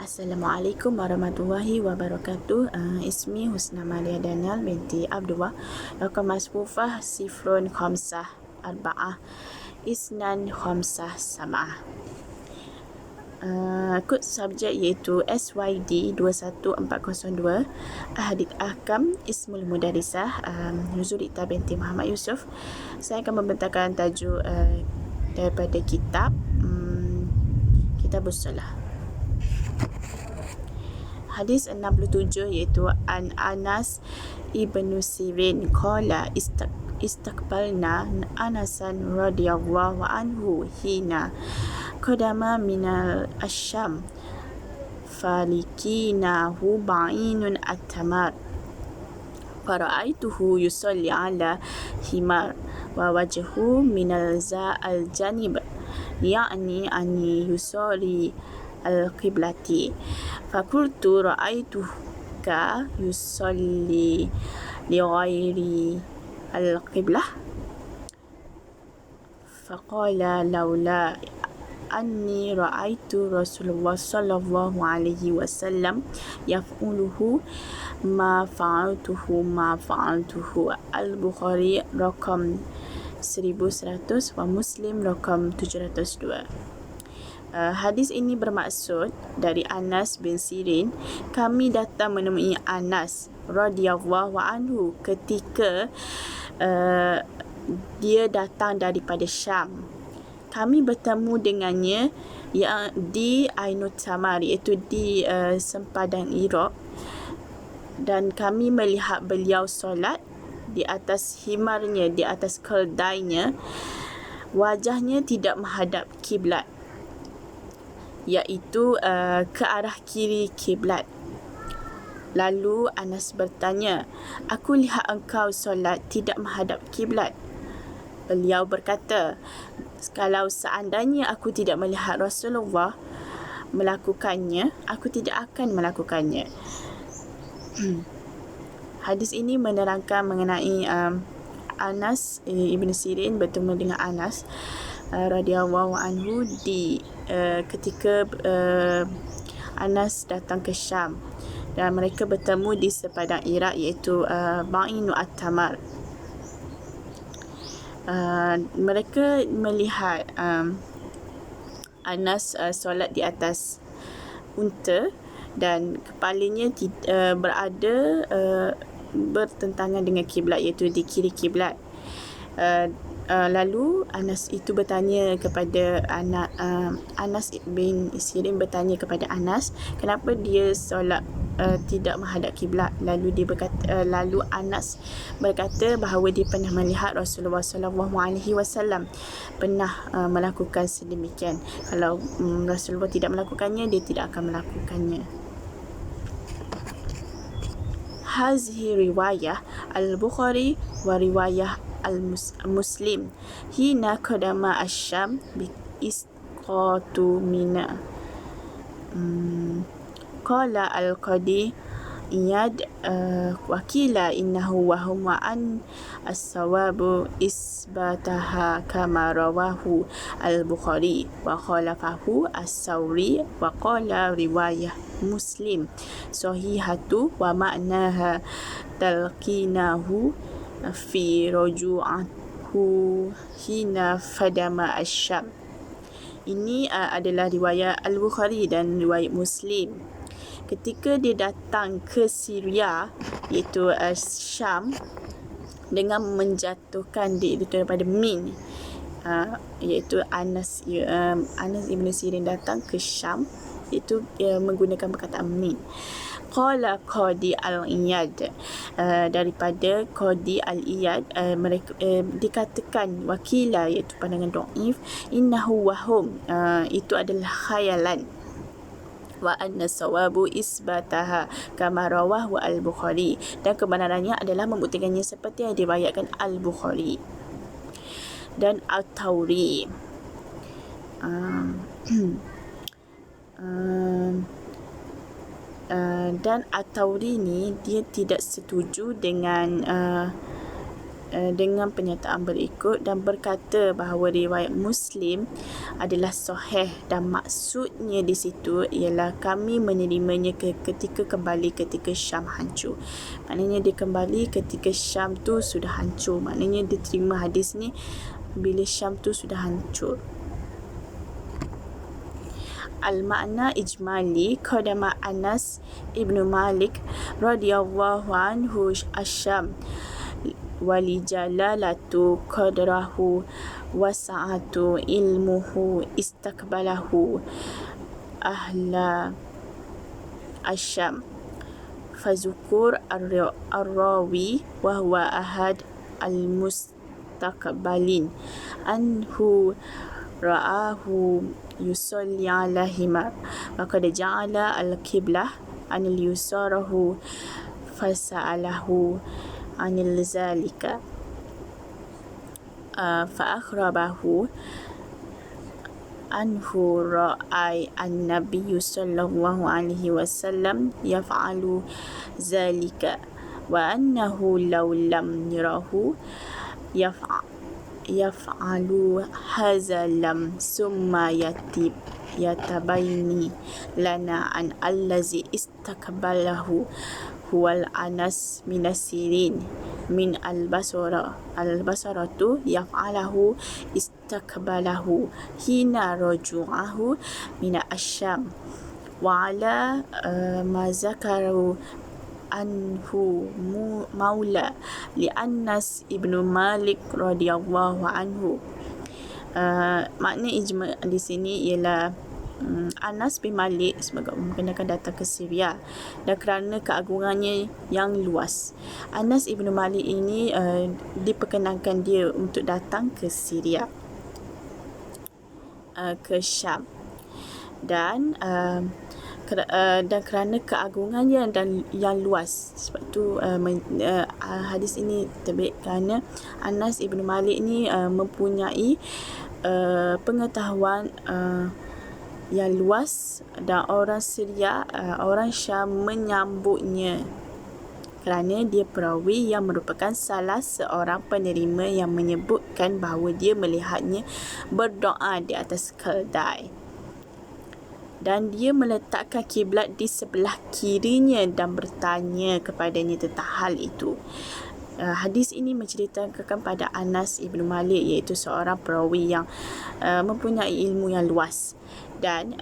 Assalamualaikum warahmatullahi wabarakatuh. Ismi Husna Maria Daniel binti Abdullah. Rakam masfufah sifrun khamsah arba'ah isnan khamsah sama'ah. Kod subjek iaitu SYD 21402. Ahadith Ahkam Ismul Mudarisah, Nuzulita binti Muhammad Yusuf. Saya akan membentangkan tajuk daripada Kitabus Salah. Hadis 67 iaitu An Anas ibnu Sirin qala istaqbalna Anasan radhiyallahu anhu hina qadama minal asyam falikinahu ba'inun at-tamar fara'aituhu yusalli ala himar wa wajhu minal za'al janib ya'ni ani yusalli al-qiblati fakultu ra'aituka yusalli li ghairi al-qiblah faqala laula anni ra'aitu Rasulullah sallallahu alaihi wasallam yaf'uluhu ma fa'altuhu Al-Bukhari rakam 1100 wa Muslim rakam 702. Hadis ini bermaksud dari Anas bin Sirin, kami datang menemui Anas radhiyallahu anhu ketika dia datang daripada Syam. Kami bertemu dengannya yang di Ainut Tamar, iaitu di sempadan Iraq, dan kami melihat beliau solat di atas himarnya, di atas keldainya. Wajahnya tidak menghadap kiblat, iaitu ke arah kiri kiblat. Lalu Anas bertanya, "Aku lihat engkau solat tidak menghadap kiblat." Beliau berkata, "Kalau seandainya aku tidak melihat Rasulullah melakukannya, aku tidak akan melakukannya." Hadis ini menerangkan mengenai Anas ibn Sirin bertemu dengan Anas radhiyallahu anhu di ketika Anas datang ke Syam, dan mereka bertemu di sepadang Iraq, iaitu Ba'inu at-Tamar. Mereka melihat Anas solat di atas unta dan kepalanya berada bertentangan dengan kiblat, iaitu di kiri kiblat. Lalu Anas itu bertanya kepada Anas bin Sirin bertanya kepada Anas, kenapa dia solat tidak menghadap kiblat. Lalu Anas berkata bahawa dia pernah melihat Rasulullah SAW pernah melakukan sedemikian. Kalau Rasulullah tidak melakukannya, dia tidak akan melakukannya. Hazihi riwayah al-Bukhari wa riwayah al-Muslim hina qadama asyam bi isqatu mina. Qala al-Qadi Iyad wakila innahu wa huma an as-sawabu isbataha kama rawahu al-Bukhari wa khalafahu as-Sawri wa qala riwayah Muslim sahihatu wa ma'naha talqinahu fi ruju'ahu hina fadama asyam. Ini adalah riwayat Al-Bukhari dan riwayat Muslim. Ketika dia datang ke Syria, iaitu Syam, dengan menjatuhkan diri daripada Min, iaitu Anas ibn Sirin datang ke Syam, iaitu menggunakan perkataan Min. Qala Qadi al-Iyad, daripada Qadi al-Iyad, mereka dikatakan wakila, iaitu pandangan dhaif, innahu wahum, itu adalah khayalan, wa anna sawabu isbataha kama rawahu al-Bukhari, dan kebenarannya adalah membuktikannya seperti yang diriwayatkan al-Bukhari dan at-Tauri. Dan at-Tauri ni dia tidak setuju dengan dengan pernyataan berikut dan berkata bahawa riwayat Muslim adalah sahih dan maksudnya di situ ialah kami menerimanya ketika kembali ketika Syam hancur. Maknanya dia kembali ketika Syam tu sudah hancur. Maknanya dia terima hadis ni bila Syam tu sudah hancur. Al-makna ijmali qadama Anas ibnu Malik radhiyallahu anhu asyam wali jalalatu qadrahu wasa'atu ilmuhu istakbalahu ahla asyam fazukur ar-rawi wa huwa ahad al-mustakbalin anhu ra'ahu yusalli ala himar maka dia ja'ala al-qiblah anil yusarahu fasa'alahu anil zalika fa'akhrabahu anhu ra'ay an-nabiy sallallahu alaihi wasallam yaf'alu zalika wa annahu law lam yarahu yaf'alu hadza lam summa yatabayni lana an allazi istakbalahu huwal Anas minasirin min al-basaratu yaf'alahu istakbalahu hina raju'ahu min asyam wa ala ma zakaru anhu maula li Anas ibnu Malik radhiyallahu anhu. Makna ijma di sini ialah Anas bin Malik sebagai akan datang ke Syria dan kerana keagungannya yang luas. Anas ibnu Malik ini diperkenankan dia untuk datang ke Syria, ke Syam, dan kerana keagungannya dan yang luas. Sebab tu hadis ini terbit kerana Anas ibnu Malik ni mempunyai pengetahuan yang luas dan orang Syria, orang Syam menyambutnya kerana dia perawi yang merupakan salah seorang penerima yang menyebutkan bahawa dia melihatnya berdoa di atas keldai dan dia meletakkan kiblat di sebelah kirinya dan bertanya kepadanya tentang hal itu. Hadis ini menceritakan pada Anas ibnu Malik, iaitu seorang perawi yang mempunyai ilmu yang luas dan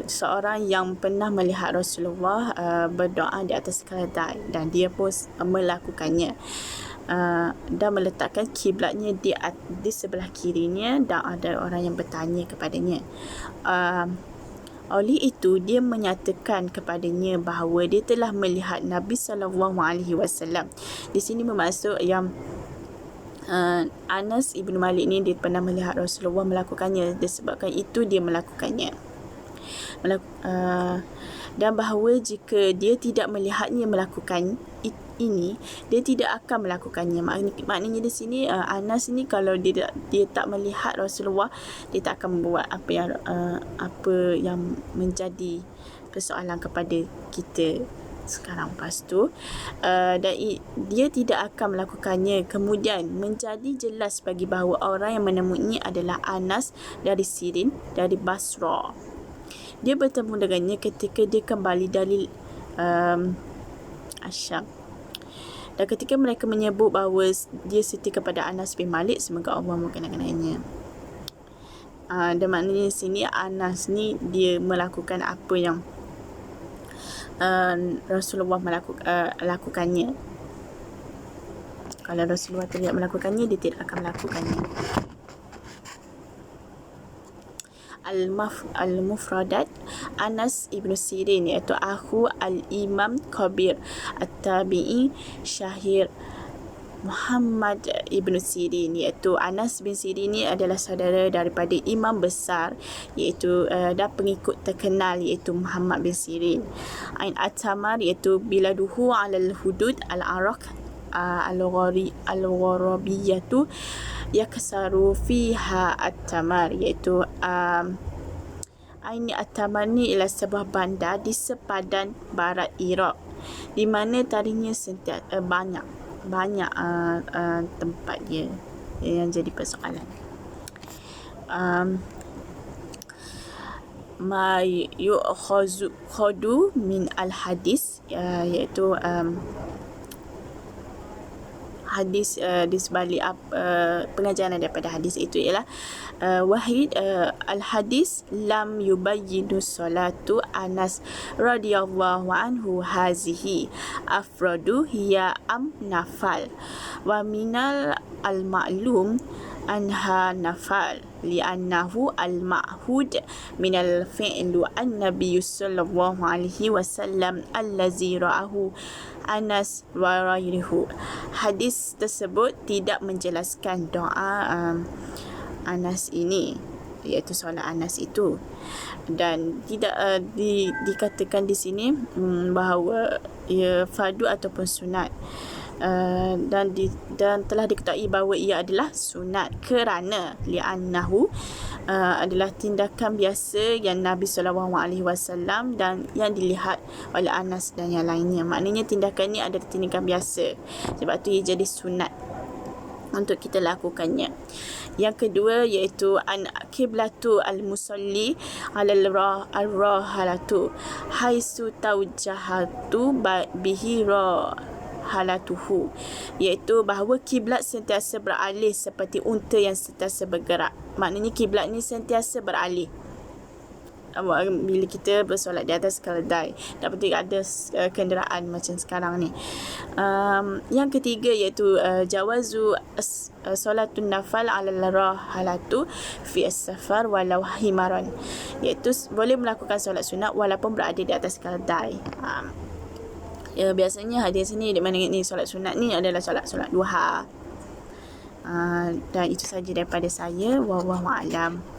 seorang yang pernah melihat Rasulullah berdoa di atas keldai dan dia pun melakukannya dan meletakkan kiblatnya di sebelah kirinya dan ada orang yang bertanya kepadanya. Oleh itu dia menyatakan kepadanya bahawa dia telah melihat Nabi SAW. Di sini bermaksud yang Anas ibnu Malik ni dia pernah melihat Rasulullah melakukannya, disebabkan itu dia melakukannya. Dan bahawa jika dia tidak melihatnya melakukan ini, dia tidak akan melakukannya. Maknanya di sini Anas ni kalau dia tak melihat Rasulullah, dia tak akan membuat apa yang menjadi persoalan kepada kita sekarang. Lepas tu dan dia tidak akan melakukannya. Kemudian menjadi jelas bagi bahawa orang yang menemuinya adalah Anas dari Sirin, dari Basra. Dia bertemu dengannya ketika dia kembali dari Asyam. Dan ketika mereka menyebut bahawa dia setia kepada Anas bin Malik, semoga Allah mengenangannya. Dan maknanya di sini Anas ni dia melakukan apa yang Rasulullah lakukannya. Kalau Rasulullah tidak melakukannya, dia tidak akan melakukannya. Al-Mufradat Anas ibnu Sirin, iaitu Akhu Al-Imam Kabir At-Tabi'i Syahir Muhammad ibnu Sirin, iaitu Anas bin Sirin ni adalah saudara daripada imam besar, iaitu dan pengikut terkenal, iaitu Muhammad bin Sirin. Ain At-Tamar, iaitu biladuhu alal hudud al-Araq al-Gharabiyatu yaksaru fiha At-Tamar, iaitu Ain At-Tamar ni ialah sebuah bandar di sepadan barat Iraq di mana tarinya banyak. banyak tempat dia yang jadi persoalan. Ma yu'khadu min al-hadis, iaitu hadis di sebalik pengajaran daripada hadis itu ialah wahid al-hadis lam yubayyinu salatu Anas radhiyallahu anhu hazihi afradu hiya am nafal wa minal al-ma'lum anha nafal li'annahu al-ma'hud minal fi'lu an-nabiy sallallahu alaihi wasallam allazi ra'ahu Anas wa ghairuhu. Hadis tersebut tidak menjelaskan doa Anas ini, iaitu solat Anas itu, dan tidak dikatakan di sini bahawa ia fardu ataupun sunat. Dan telah diketahui bahawa ia adalah sunat kerana li'annahu adalah tindakan biasa yang Nabi SAW dan yang dilihat oleh Anas dan yang lainnya. Maknanya tindakan ini adalah tindakan biasa, sebab tu ia jadi sunat untuk kita lakukannya. Yang kedua iaitu kiblatu al-musalli al-rahalatu haisu tawjahatu bihi halatuhu, iaitu bahawa kiblat sentiasa beralih seperti unta yang sentiasa bergerak. Maknanya kiblat ni sentiasa beralih bila kita bersolat di atas keledai, tak betul ada kenderaan macam sekarang ni. Yang ketiga iaitu jawazu solatun nafal ala rahalatu fi as-safar walau himaran, iaitu boleh melakukan solat sunat walaupun berada di atas keledai. Biasanya hadis ni di mana ni solat sunat ni adalah solat duha. Dan itu saja daripada saya. Wallahu a'lam.